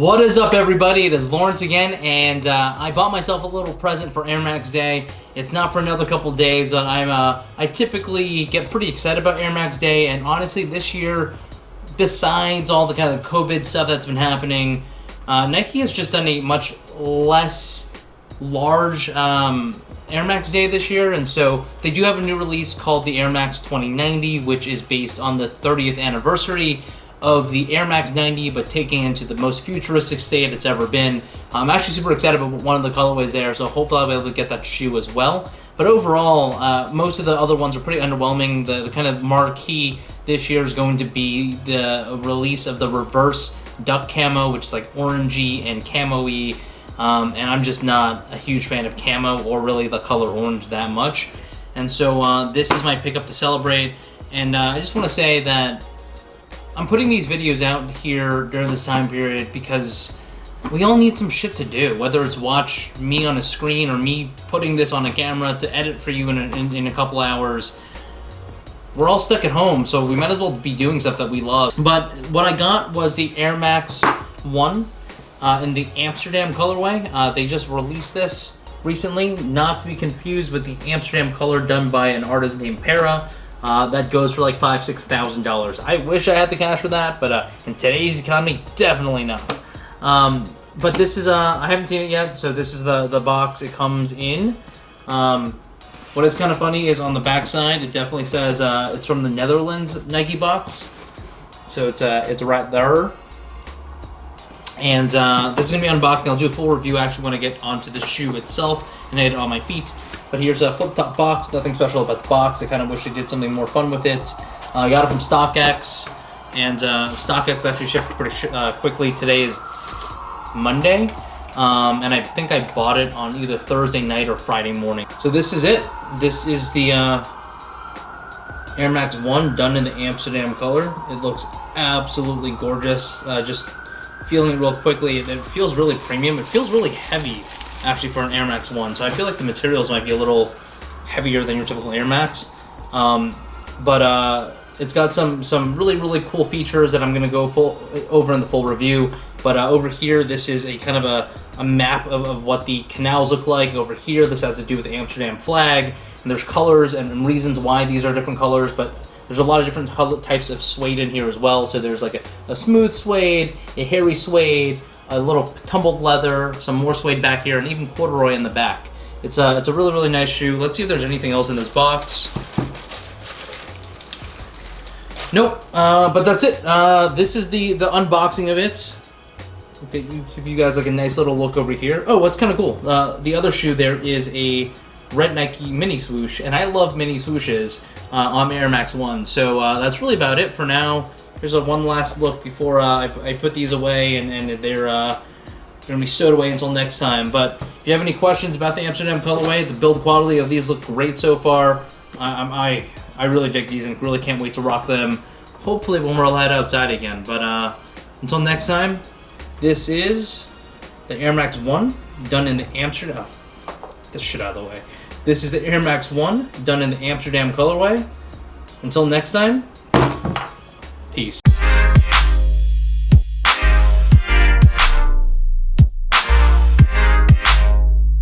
What is up, everybody? It is Lawrence again, and I bought myself a little present for Air Max Day. It's not for another couple days, but I typically get pretty excited about Air Max Day, and honestly, this year, besides all the kind of COVID stuff that's been happening, Nike has just done a much less large Air Max Day this year, and so they do have a new release called the Air Max 2090, which is based on the 30th anniversary of the Air Max 90, but taking it into the most futuristic state it's ever been. I'm actually super excited about one of the colorways there, so hopefully I'll be able to get that shoe as well. But overall, most of the other ones are pretty underwhelming. The kind of marquee this year is going to be the release of the reverse duck camo, which is like orangey and camo-y, and I'm just not a huge fan of camo or really the color orange that much. And so this is my pickup to celebrate, and I just want to say that I'm putting these videos out here during this time period because we all need some shit to do, whether it's watch me on a screen or me putting this on a camera to edit for you in a couple hours. We're all stuck at home, so we might as well be doing stuff that we love. But what I got was the Air Max 1 in the Amsterdam colorway. They just released this recently, not to be confused with the Amsterdam color done by an artist named Para. That goes for like $5,000–$6,000. I wish I had the cash for that, but in today's economy, definitely not. But this is, I haven't seen it yet, so this is the box it comes in. What is kind of funny is on the back side, it definitely says it's from the Netherlands Nike box. So it's right there. And this is going to be unboxed. I'll do a full review actually when I get onto the shoe itself and I get it on my feet. But here's a flip-top box. Nothing special about the box. I kind of wish they did something more fun with it. I got it from StockX, and StockX actually shipped pretty quickly. Today is Monday, and I think I bought it on either Thursday night or Friday morning. So this is it. This is the Air Max 1 done in the Amsterdam color. It looks absolutely gorgeous. Just feeling it real quickly, it feels really premium. It feels really heavy, actually, for an Air Max 1. So I feel like the materials might be a little heavier than your typical Air Max. But it's got some really cool features that I'm going to go over in the full review. But over here, this is a kind of a map of what the canals look like. Over here, this has to do with the Amsterdam flag. And there's colors and reasons why these are different colors, but there's a lot of different types of suede in here as well. So there's like a smooth suede, a hairy suede, a little tumbled leather, some more suede back here, and even corduroy in the back. It's a really nice shoe. Let's see if there's anything else in this box. Nope, but that's it. This is the unboxing of it. Give you guys like a nice little look over here. Oh, what's kind of cool. The other shoe there is a red Nike mini swoosh, and I love mini swooshes on Air Max 1. So that's really about it for now. Here's one last look before I put these away, and they're going to be stowed away until next time. But if you have any questions about the Amsterdam colorway, the build quality of these look great so far. I really dig these and really can't wait to rock them, hopefully when we're allowed outside again. But until next time, this is the Air Max 1 done in the Amsterdam. Get this shit out of the way. This is the Air Max 1 done in the Amsterdam colorway. Until next time,